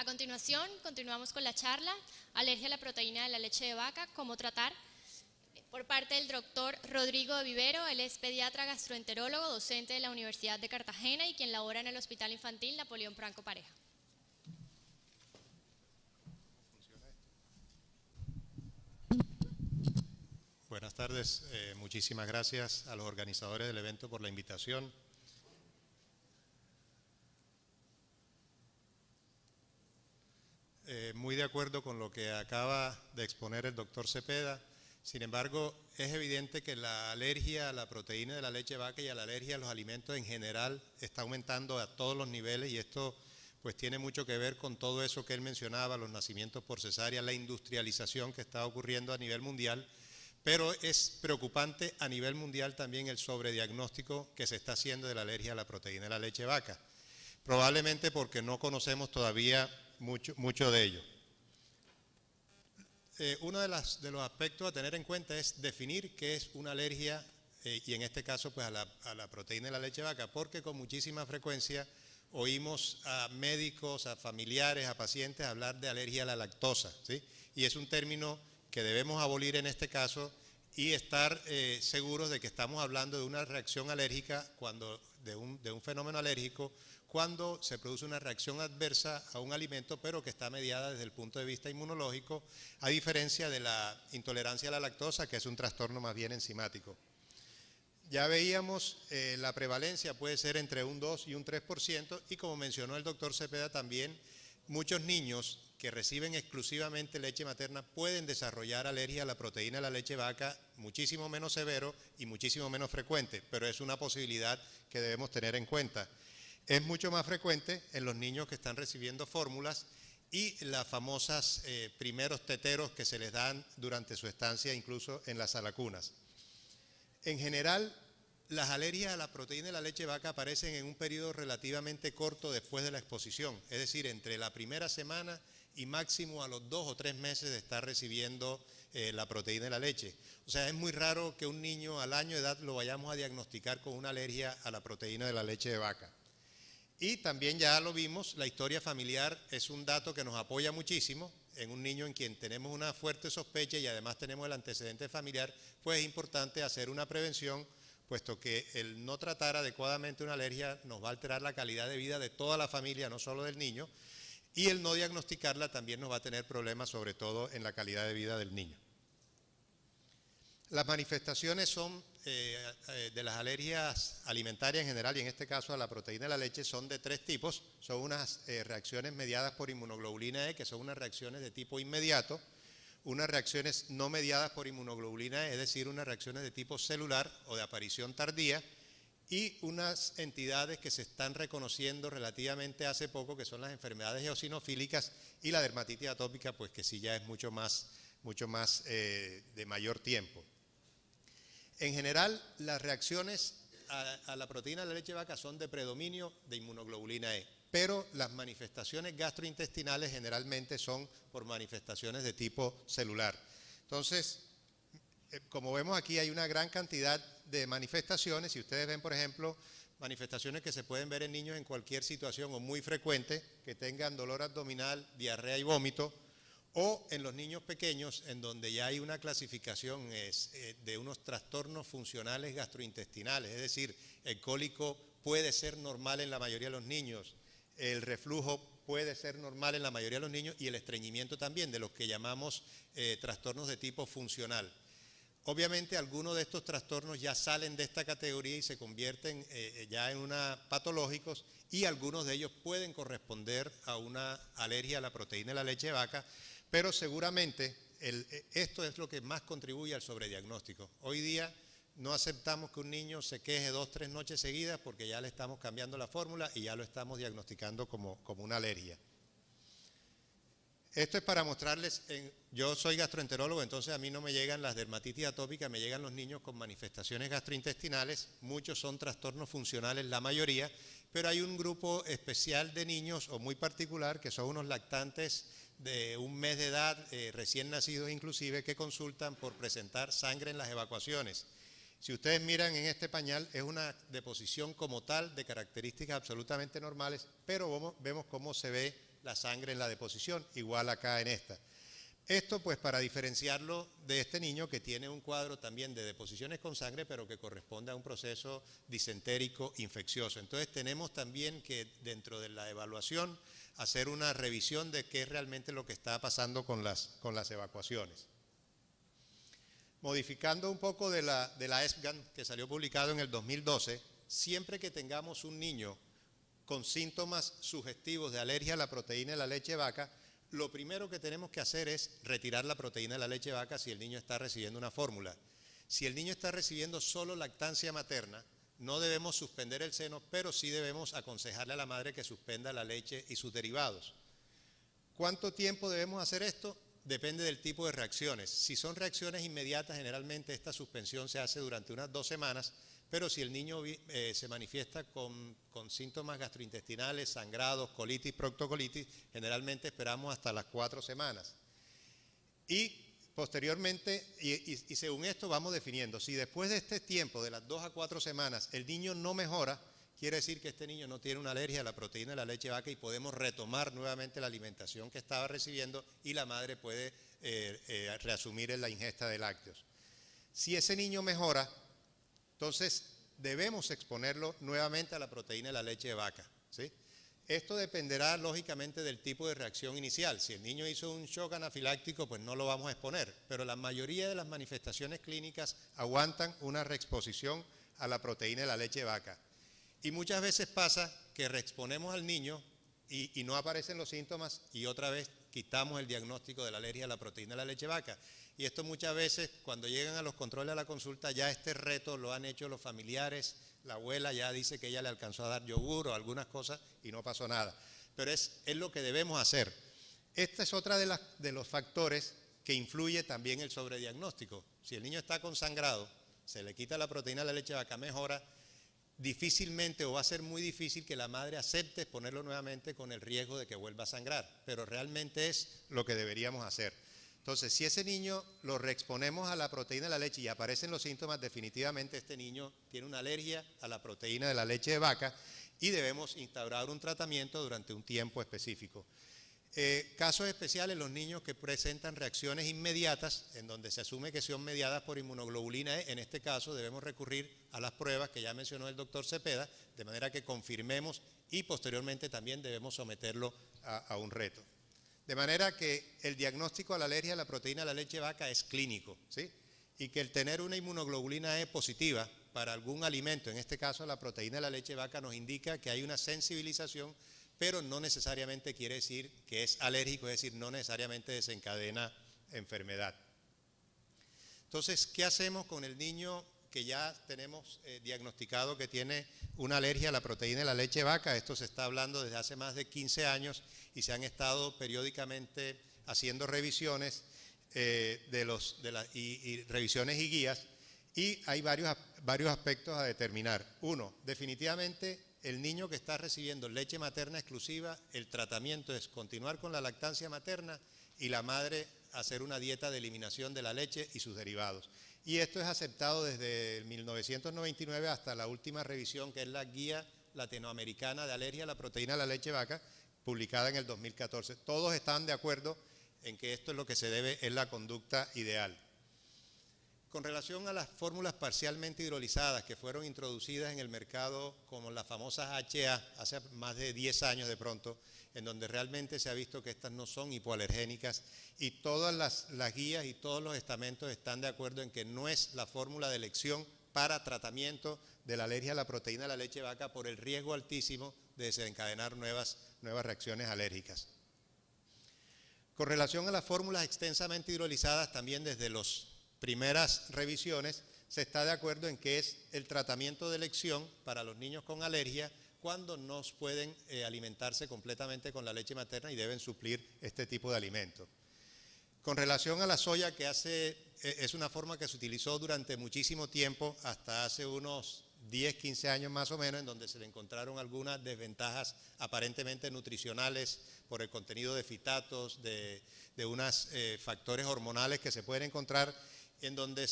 A continuación, continuamos con la charla, alergia a la proteína de la leche de vaca, cómo tratar, por parte del doctor Rodrigo de Vivero. Él es pediatra gastroenterólogo, docente de la Universidad de Cartagena y quien labora en el Hospital Infantil Napoleón Franco Pareja. Buenas tardes, muchísimas gracias a los organizadores del evento por la invitación. Muy de acuerdo con lo que acaba de exponer el doctor Cepeda. Sin embargo, es evidente que la alergia a la proteína de la leche de vaca y a la alergia a los alimentos en general está aumentando a todos los niveles, y esto pues tiene mucho que ver con todo eso que él mencionaba, los nacimientos por cesárea, la industrialización que está ocurriendo a nivel mundial, pero es preocupante a nivel mundial también el sobrediagnóstico que se está haciendo de la alergia a la proteína de la leche de vaca, probablemente porque no conocemos todavía mucho de ello. Uno de los aspectos a tener en cuenta es definir qué es una alergia, y en este caso pues a la proteína de la leche de vaca, porque con muchísima frecuencia oímos a médicos, a familiares, a pacientes hablar de alergia a la lactosa, ¿sí? Y es un término que debemos abolir en este caso y estar seguros de que estamos hablando de una reacción alérgica, de un fenómeno alérgico, cuando se produce una reacción adversa a un alimento, pero que está mediada desde el punto de vista inmunológico, a diferencia de la intolerancia a la lactosa, que es un trastorno más bien enzimático. Ya veíamos, la prevalencia puede ser entre un 2 y un 3%, y como mencionó el doctor Cepeda también, muchos niños que reciben exclusivamente leche materna pueden desarrollar alergia a la proteína de la leche vaca, muchísimo menos severo y muchísimo menos frecuente, pero es una posibilidad que debemos tener en cuenta. Es mucho más frecuente en los niños que están recibiendo fórmulas y las famosas primeros teteros que se les dan durante su estancia incluso en las salacunas. En general, las alergias a la proteína de la leche vaca aparecen en un periodo relativamente corto después de la exposición, es decir, entre la primera semana y máximo a los 2 o 3 meses de estar recibiendo la proteína de la leche. O sea, es muy raro que un niño al año de edad lo vayamos a diagnosticar con una alergia a la proteína de la leche de vaca. Y también ya lo vimos, la historia familiar es un dato que nos apoya muchísimo. En un niño en quien tenemos una fuerte sospecha y además tenemos el antecedente familiar, pues es importante hacer una prevención, puesto que el no tratar adecuadamente una alergia nos va a alterar la calidad de vida de toda la familia, no solo del niño, y el no diagnosticarla también nos va a tener problemas, sobre todo en la calidad de vida del niño. Las manifestaciones son de las alergias alimentarias en general, y en este caso a la proteína de la leche, son de 3 tipos. Son unas reacciones mediadas por inmunoglobulina E, que son unas reacciones de tipo inmediato, unas reacciones no mediadas por inmunoglobulina E, es decir, unas reacciones de tipo celular o de aparición tardía, y unas entidades que se están reconociendo relativamente hace poco, que son las enfermedades eosinofílicas y la dermatitis atópica, pues que sí ya es mucho más de mayor tiempo. En general, las reacciones a la proteína de la leche de vaca son de predominio de inmunoglobulina E, pero las manifestaciones gastrointestinales generalmente son por manifestaciones de tipo celular. Entonces, como vemos aquí, hay una gran cantidad de manifestaciones. Si ustedes ven, por ejemplo, manifestaciones que se pueden ver en niños en cualquier situación o muy frecuente, que tengan dolor abdominal, diarrea y vómito, o en los niños pequeños, en donde ya hay una clasificación de unos trastornos funcionales gastrointestinales, es decir, el cólico puede ser normal en la mayoría de los niños, el reflujo puede ser normal en la mayoría de los niños y el estreñimiento también, de los que llamamos trastornos de tipo funcional. Obviamente algunos de estos trastornos ya salen de esta categoría y se convierten ya en patológicos, y algunos de ellos pueden corresponder a una alergia a la proteína de la leche de vaca, pero seguramente esto es lo que más contribuye al sobrediagnóstico. Hoy día no aceptamos que un niño se queje 2 o 3 noches seguidas porque ya le estamos cambiando la fórmula y ya lo estamos diagnosticando como una alergia. Esto es para mostrarles, yo soy gastroenterólogo, entonces a mí no me llegan las dermatitis atópicas, me llegan los niños con manifestaciones gastrointestinales, muchos son trastornos funcionales, la mayoría, pero hay un grupo especial de niños, o muy particular, que son unos lactantes de 1 mes de edad, recién nacidos inclusive, que consultan por presentar sangre en las evacuaciones. Si ustedes miran en este pañal, es una deposición como tal de características absolutamente normales, pero vemos cómo se ve la sangre en la deposición, igual acá en esta. Esto pues para diferenciarlo de este niño que tiene un cuadro también de deposiciones con sangre, pero que corresponde a un proceso disentérico infeccioso. Entonces tenemos también que dentro de la evaluación hacer una revisión de qué es realmente lo que está pasando con las evacuaciones. Modificando un poco de la ESPGHAN que salió publicado en el 2012, siempre que tengamos un niño con síntomas sugestivos de alergia a la proteína de la leche de vaca, lo primero que tenemos que hacer es retirar la proteína de la leche de vaca si el niño está recibiendo una fórmula. Si el niño está recibiendo solo lactancia materna, no debemos suspender el seno, pero sí debemos aconsejarle a la madre que suspenda la leche y sus derivados. ¿Cuánto tiempo debemos hacer esto? Depende del tipo de reacciones. Si son reacciones inmediatas, generalmente esta suspensión se hace durante unas 2 semanas, pero si el niño se manifiesta con síntomas gastrointestinales, sangrados, colitis, proctocolitis, generalmente esperamos hasta las 4 semanas. Y posteriormente, y según esto vamos definiendo, si después de este tiempo, de las 2 a 4 semanas, el niño no mejora, quiere decir que este niño no tiene una alergia a la proteína de la leche de vaca y podemos retomar nuevamente la alimentación que estaba recibiendo y la madre puede reasumir la ingesta de lácteos. Si ese niño mejora, entonces debemos exponerlo nuevamente a la proteína de la leche de vaca, ¿sí? Esto dependerá lógicamente del tipo de reacción inicial. Si el niño hizo un shock anafiláctico, pues no lo vamos a exponer, pero la mayoría de las manifestaciones clínicas aguantan una reexposición a la proteína de la leche de vaca. Y muchas veces pasa que reexponemos al niño y no aparecen los síntomas y otra vez quitamos el diagnóstico de la alergia a la proteína de la leche de vaca. Y esto muchas veces cuando llegan a los controles a la consulta ya este reto lo han hecho los familiares, la abuela ya dice que ella le alcanzó a dar yogur o algunas cosas y no pasó nada. Pero es lo que debemos hacer. Esta es otra de los factores que influye también el sobrediagnóstico. Si el niño está consangrado, se le quita la proteína de la leche de vaca, mejora, difícilmente o va a ser muy difícil que la madre acepte exponerlo nuevamente con el riesgo de que vuelva a sangrar, pero realmente es lo que deberíamos hacer. Entonces, si ese niño lo reexponemos a la proteína de la leche y aparecen los síntomas, definitivamente este niño tiene una alergia a la proteína de la leche de vaca y debemos instaurar un tratamiento durante un tiempo específico. Casos especiales, los niños que presentan reacciones inmediatas, en donde se asume que son mediadas por inmunoglobulina E, en este caso debemos recurrir a las pruebas que ya mencionó el doctor Cepeda, de manera que confirmemos y posteriormente también debemos someterlo a un reto. De manera que el diagnóstico a la alergia a la proteína de la leche de vaca es clínico, ¿sí? Y que el tener una inmunoglobulina E positiva para algún alimento, en este caso la proteína de la leche de vaca, nos indica que hay una sensibilización, pero no necesariamente quiere decir que es alérgico, es decir, no necesariamente desencadena enfermedad. Entonces, ¿qué hacemos con el niño que ya tenemos diagnosticado que tiene una alergia a la proteína de la leche de vaca? Esto se está hablando desde hace más de 15 años y se han estado periódicamente haciendo revisiones revisiones y guías, y hay varios aspectos a determinar. Uno, definitivamente el niño que está recibiendo leche materna exclusiva, el tratamiento es continuar con la lactancia materna y la madre hacer una dieta de eliminación de la leche y sus derivados. Y esto es aceptado desde 1999 hasta la última revisión, que es la Guía Latinoamericana de Alergia a la Proteína de la Leche de Vaca, publicada en el 2014. Todos están de acuerdo en que esto es lo que se debe, es la conducta ideal. Con relación a las fórmulas parcialmente hidrolizadas que fueron introducidas en el mercado como las famosas HA hace más de 10 años de pronto, en donde realmente se ha visto que estas no son hipoalergénicas y todas las guías y todos los estamentos están de acuerdo en que no es la fórmula de elección para tratamiento de la alergia a la proteína de la leche de vaca por el riesgo altísimo de desencadenar nuevas reacciones alérgicas. Con relación a las fórmulas extensamente hidrolizadas, también desde las primeras revisiones se está de acuerdo en que es el tratamiento de elección para los niños con alergia cuando no pueden alimentarse completamente con la leche materna y deben suplir este tipo de alimento. Con relación a la soya, que es una forma que se utilizó durante muchísimo tiempo, hasta hace unos 10, 15 años más o menos, en donde se le encontraron algunas desventajas aparentemente nutricionales por el contenido de fitatos, de unos factores hormonales que se pueden encontrar, en donde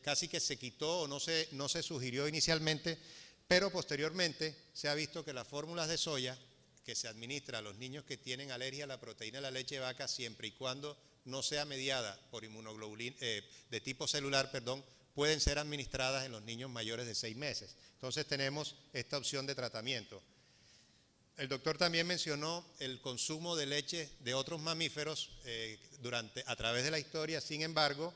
casi que se quitó o no se sugirió inicialmente, pero posteriormente se ha visto que las fórmulas de soya que se administra a los niños que tienen alergia a la proteína de la leche de vaca, siempre y cuando no sea mediada por inmunoglobulina de tipo celular, pueden ser administradas en los niños mayores de 6 meses. Entonces tenemos esta opción de tratamiento. El doctor también mencionó el consumo de leche de otros mamíferos a través de la historia. Sin embargo,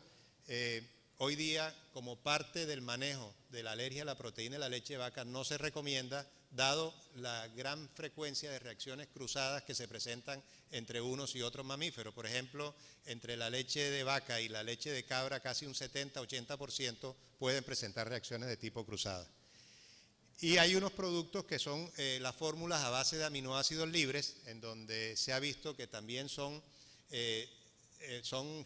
hoy día, como parte del manejo de la alergia a la proteína de la leche de vaca, no se recomienda, dado la gran frecuencia de reacciones cruzadas que se presentan entre unos y otros mamíferos. Por ejemplo, entre la leche de vaca y la leche de cabra, casi un 70-80% pueden presentar reacciones de tipo cruzada. Y hay unos productos que son las fórmulas a base de aminoácidos libres, en donde se ha visto que también son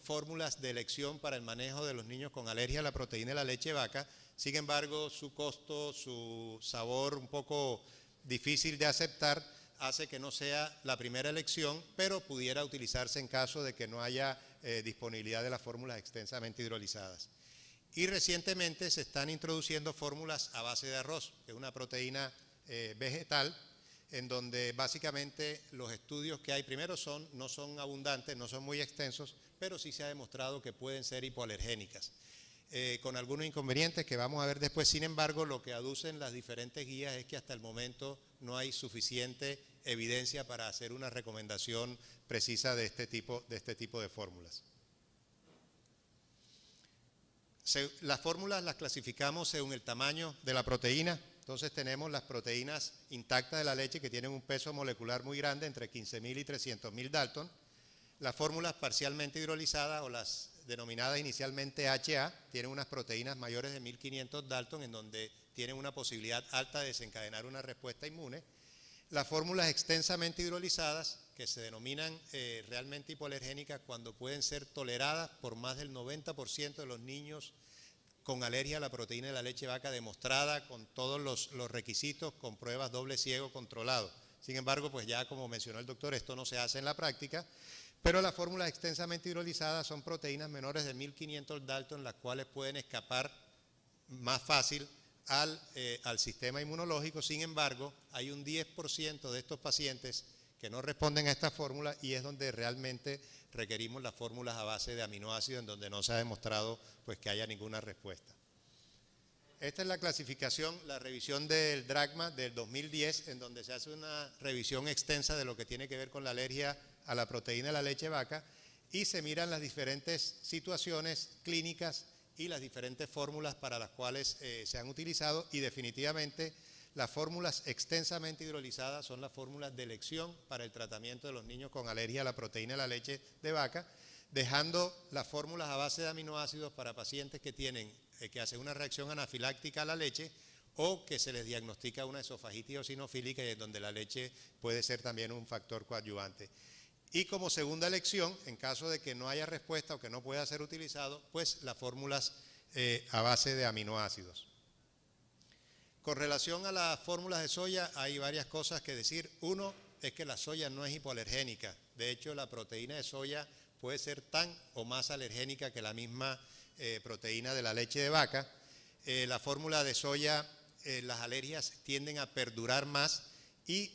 fórmulas de elección para el manejo de los niños con alergia a la proteína de la leche de vaca. Sin embargo, su costo, su sabor un poco difícil de aceptar, hace que no sea la primera elección, pero pudiera utilizarse en caso de que no haya disponibilidad de las fórmulas extensamente hidrolizadas. Y recientemente se están introduciendo fórmulas a base de arroz, que es una proteína vegetal, en donde básicamente los estudios que hay, primero no son abundantes, no son muy extensos, pero sí se ha demostrado que pueden ser hipoalergénicas, con algunos inconvenientes que vamos a ver después. Sin embargo, lo que aducen las diferentes guías es que hasta el momento no hay suficiente evidencia para hacer una recomendación precisa de este tipo de fórmulas. Las fórmulas las clasificamos según el tamaño de la proteína. Entonces tenemos las proteínas intactas de la leche que tienen un peso molecular muy grande, entre 15.000 y 300.000 Dalton. Las fórmulas parcialmente hidrolizadas o las denominadas inicialmente HA tienen unas proteínas mayores de 1.500 Dalton, en donde tienen una posibilidad alta de desencadenar una respuesta inmune. Las fórmulas extensamente hidrolizadas, que se denominan realmente hipoalergénicas cuando pueden ser toleradas por más del 90% de los niños con alergia a la proteína de la leche de vaca, demostrada con todos los requisitos, con pruebas doble ciego controlado. Sin embargo, pues ya como mencionó el doctor, esto no se hace en la práctica, pero las fórmulas extensamente hidrolizadas son proteínas menores de 1.500 Dalton, las cuales pueden escapar más fácil al sistema inmunológico. Sin embargo, hay un 10% de estos pacientes que no responden a esta fórmula, y es donde realmente requerimos las fórmulas a base de aminoácidos, en donde no se ha demostrado pues que haya ninguna respuesta. Esta es la clasificación, la revisión del DRACMA del 2010, en donde se hace una revisión extensa de lo que tiene que ver con la alergia a la proteína de la leche de vaca, y se miran las diferentes situaciones clínicas y las diferentes fórmulas para las cuales se han utilizado, y definitivamente las fórmulas extensamente hidrolizadas son las fórmulas de elección para el tratamiento de los niños con alergia a la proteína de la leche de vaca, dejando las fórmulas a base de aminoácidos para pacientes que hacen una reacción anafiláctica a la leche, o que se les diagnostica una esofagitis eosinofílica, y en donde la leche puede ser también un factor coadyuvante. Y como segunda elección, en caso de que no haya respuesta o que no pueda ser utilizado, pues las fórmulas a base de aminoácidos. Con relación a las fórmulas de soya, hay varias cosas que decir. Uno es que la soya no es hipoalergénica. De hecho, la proteína de soya puede ser tan o más alergénica que la misma proteína de la leche de vaca. La fórmula de soya, las alergias tienden a perdurar más, y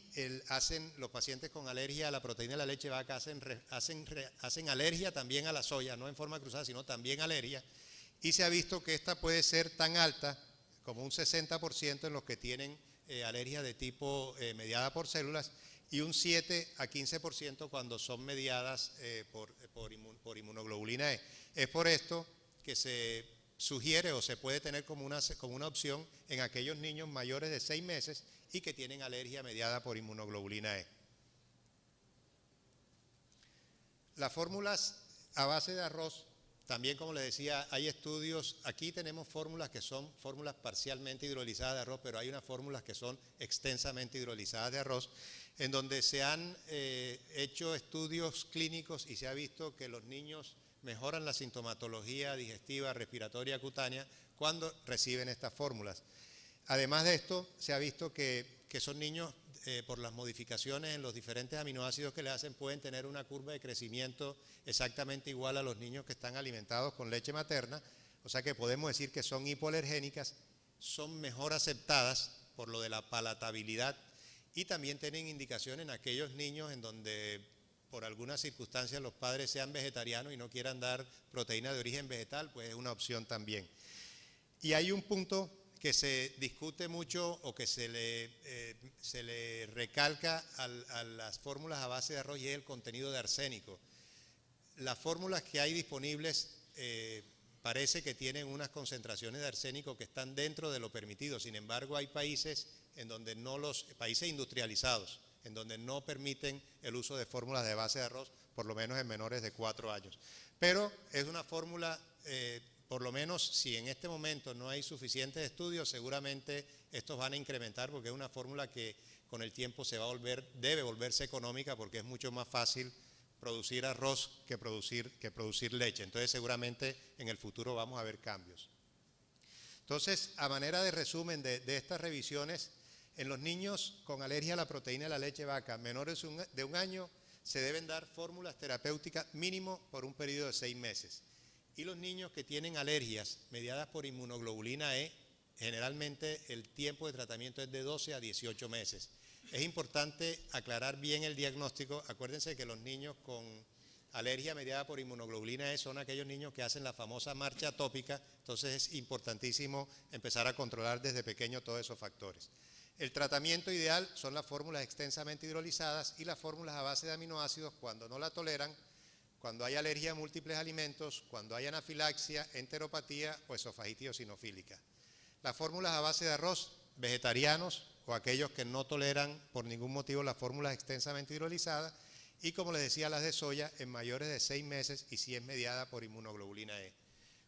los pacientes con alergia a la proteína de la leche de vaca hacen alergia también a la soya, no en forma cruzada, sino también alergia. Y se ha visto que esta puede ser tan alta como un 60% en los que tienen alergia de tipo mediada por células, y un 7 a 15% cuando son mediadas por inmunoglobulina E. Es por esto que se sugiere o se puede tener como una opción en aquellos niños mayores de 6 meses y que tienen alergia mediada por inmunoglobulina E. Las fórmulas a base de arroz, también, como les decía, hay estudios. Aquí tenemos fórmulas que son fórmulas parcialmente hidrolizadas de arroz, pero hay unas fórmulas que son extensamente hidrolizadas de arroz, en donde se han hecho estudios clínicos y se ha visto que los niños mejoran la sintomatología digestiva, respiratoria, cutánea cuando reciben estas fórmulas. Además de esto, se ha visto que son niños, por las modificaciones en los diferentes aminoácidos que le hacen, pueden tener una curva de crecimiento exactamente igual a los niños que están alimentados con leche materna. O sea que podemos decir que son hipoalergénicas, son mejor aceptadas por lo de la palatabilidad, y también tienen indicación en aquellos niños en donde por algunas circunstancias los padres sean vegetarianos y no quieran dar proteína de origen vegetal, pues es una opción también. Y hay un punto que se discute mucho o que se le recalca a las fórmulas a base de arroz y es el contenido de arsénico. Las fórmulas que hay disponibles parece que tienen unas concentraciones de arsénico que están dentro de lo permitido. Sin embargo, hay países en donde países industrializados, en donde no permiten el uso de fórmulas de base de arroz, por lo menos en menores de 4 años. Pero es una fórmula, por lo menos si en este momento no hay suficientes estudios, seguramente estos van a incrementar porque es una fórmula que con el tiempo debe volverse económica porque es mucho más fácil producir arroz que producir leche. Entonces seguramente en el futuro vamos a ver cambios. Entonces, a manera de resumen de estas revisiones, en los niños con alergia a la proteína de la leche de vaca menores de 1 año se deben dar fórmulas terapéuticas mínimo por un periodo de 6 meses. Y los niños que tienen alergias mediadas por inmunoglobulina E, generalmente el tiempo de tratamiento es de 12 a 18 meses. Es importante aclarar bien el diagnóstico. Acuérdense que los niños con alergia mediada por inmunoglobulina E son aquellos niños que hacen la famosa marcha atópica, entonces es importantísimo empezar a controlar desde pequeño todos esos factores. El tratamiento ideal son las fórmulas extensamente hidrolizadas y las fórmulas a base de aminoácidos cuando no la toleran, cuando hay alergia a múltiples alimentos, cuando hay anafilaxia, enteropatía o esofagitis eosinofílica. Las fórmulas a base de arroz, vegetarianos o aquellos que no toleran por ningún motivo las fórmulas extensamente hidrolizadas y, como les decía, las de soya en mayores de 6 meses y si es mediada por inmunoglobulina E.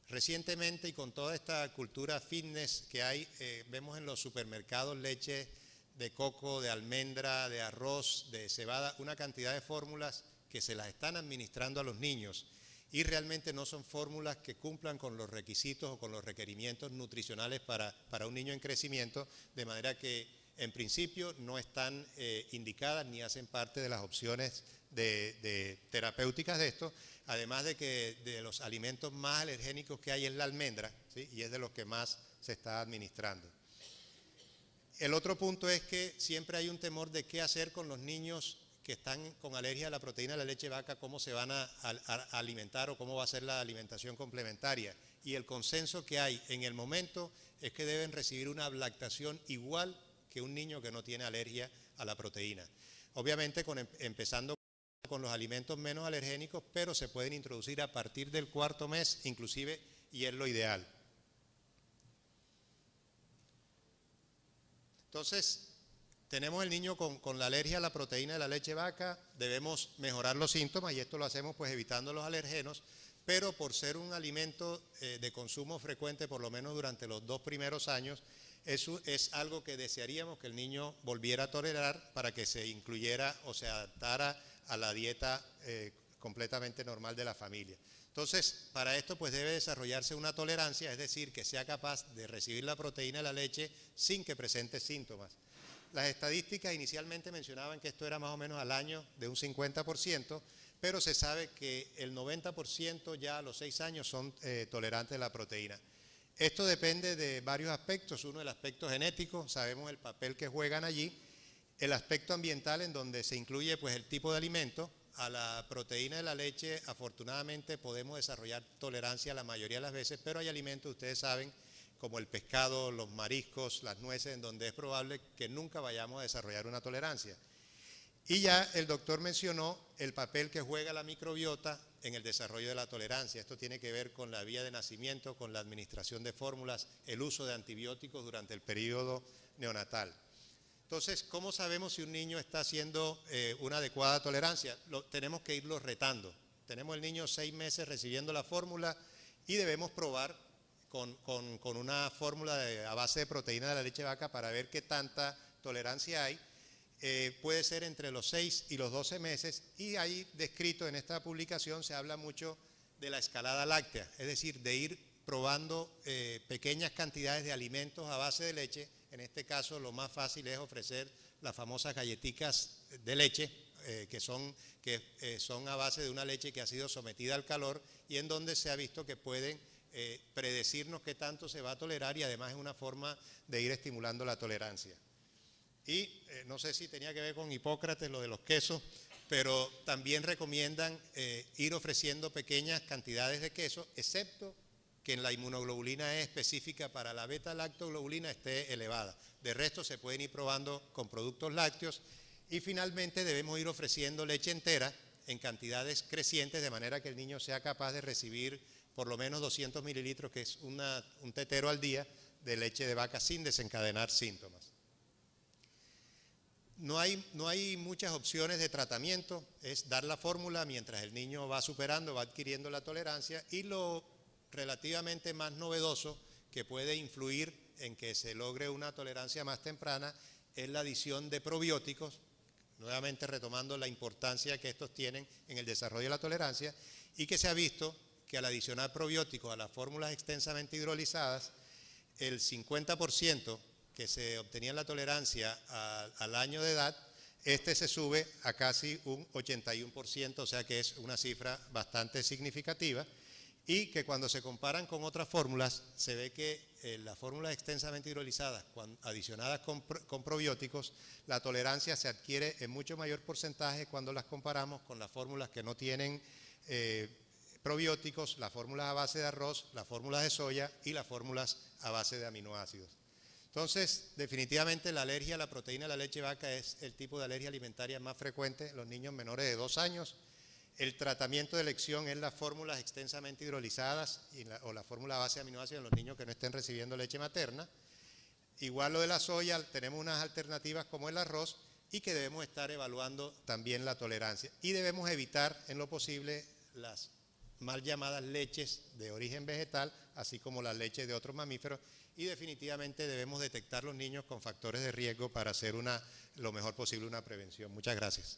Recientemente y con toda esta cultura fitness que hay, vemos en los supermercados leche de coco, de almendra, de arroz, de cebada, una cantidad de fórmulas que se las están administrando a los niños y realmente no son fórmulas que cumplan con los requisitos o con los requerimientos nutricionales para un niño en crecimiento, de manera que en principio no están indicadas ni hacen parte de las opciones de terapéuticas de esto, además de que de los alimentos más alergénicos que hay es la almendra, ¿sí? Y es de los que más se está administrando. El otro punto es que siempre hay un temor de qué hacer con los niños que están con alergia a la proteína de la leche de vaca, cómo se van a alimentar o cómo va a ser la alimentación complementaria. Y el consenso que hay en el momento es que deben recibir una lactación igual que un niño que no tiene alergia a la proteína. Obviamente empezando con los alimentos menos alergénicos, pero se pueden introducir a partir del 4.º mes inclusive, y es lo ideal. Entonces, tenemos el niño con la alergia a la proteína de la leche de vaca, debemos mejorar los síntomas y esto lo hacemos pues evitando los alergenos, pero por ser un alimento de consumo frecuente, por lo menos durante los 2 primeros años, eso es algo que desearíamos que el niño volviera a tolerar para que se incluyera o se adaptara a la dieta completamente normal de la familia. Entonces, para esto pues debe desarrollarse una tolerancia, es decir, que sea capaz de recibir la proteína de la leche sin que presente síntomas. Las estadísticas inicialmente mencionaban que esto era más o menos al año de un 50%, pero se sabe que el 90% ya a los 6 años son tolerantes a la proteína. Esto depende de varios aspectos. Uno, el aspecto genético, sabemos el papel que juegan allí. El aspecto ambiental, en donde se incluye pues el tipo de alimento. A la proteína de la leche, afortunadamente, podemos desarrollar tolerancia la mayoría de las veces, pero hay alimentos, ustedes saben, como el pescado, los mariscos, las nueces, en donde es probable que nunca vayamos a desarrollar una tolerancia. Y ya el doctor mencionó el papel que juega la microbiota en el desarrollo de la tolerancia. Esto tiene que ver con la vía de nacimiento, con la administración de fórmulas, el uso de antibióticos durante el periodo neonatal. Entonces, ¿cómo sabemos si un niño está haciendo una adecuada tolerancia? Tenemos que irlo retando. Tenemos el niño 6 meses recibiendo la fórmula y debemos probar con una fórmula a base de proteína de la leche de vaca para ver qué tanta tolerancia hay. Puede ser entre los 6 y los 12 meses y ahí descrito en esta publicación se habla mucho de la escalada láctea, es decir, de ir probando pequeñas cantidades de alimentos a base de leche. En este caso lo más fácil es ofrecer las famosas galletitas de leche que son a base de una leche que ha sido sometida al calor y en donde se ha visto que pueden predecirnos qué tanto se va a tolerar y además es una forma de ir estimulando la tolerancia. Y no sé si tenía que ver con Hipócrates, lo de los quesos, pero también recomiendan ir ofreciendo pequeñas cantidades de queso, excepto que en la inmunoglobulina E específica para la beta-lactoglobulina esté elevada. De resto se pueden ir probando con productos lácteos y finalmente debemos ir ofreciendo leche entera en cantidades crecientes de manera que el niño sea capaz de recibir por lo menos 200 mililitros, que es un tetero al día de leche de vaca sin desencadenar síntomas. No hay muchas opciones de tratamiento, es dar la fórmula mientras el niño va superando, va adquiriendo la tolerancia, y lo relativamente más novedoso que puede influir en que se logre una tolerancia más temprana es la adición de probióticos, nuevamente retomando la importancia que estos tienen en el desarrollo de la tolerancia, y que se ha visto que al adicionar probióticos a las fórmulas extensamente hidrolizadas, el 50% que se obtenía en la tolerancia al año de edad, se sube a casi un 81%, o sea que es una cifra bastante significativa, y que cuando se comparan con otras fórmulas, se ve que las fórmulas extensamente hidrolizadas, adicionadas con probióticos, la tolerancia se adquiere en mucho mayor porcentaje cuando las comparamos con las fórmulas que no tienen probióticos, las fórmulas a base de arroz, las fórmulas de soya y las fórmulas a base de aminoácidos. Entonces, definitivamente la alergia a la proteína de la leche de vaca es el tipo de alergia alimentaria más frecuente en los niños menores de 2 años. El tratamiento de elección es las fórmulas extensamente hidrolizadas o la fórmula a base de aminoácidos en los niños que no estén recibiendo leche materna. Igual lo de la soya, tenemos unas alternativas como el arroz, y que debemos estar evaluando también la tolerancia. Y debemos evitar en lo posible las mal llamadas leches de origen vegetal, así como las leches de otros mamíferos, y definitivamente debemos detectar los niños con factores de riesgo para hacer lo mejor posible una prevención. Muchas gracias.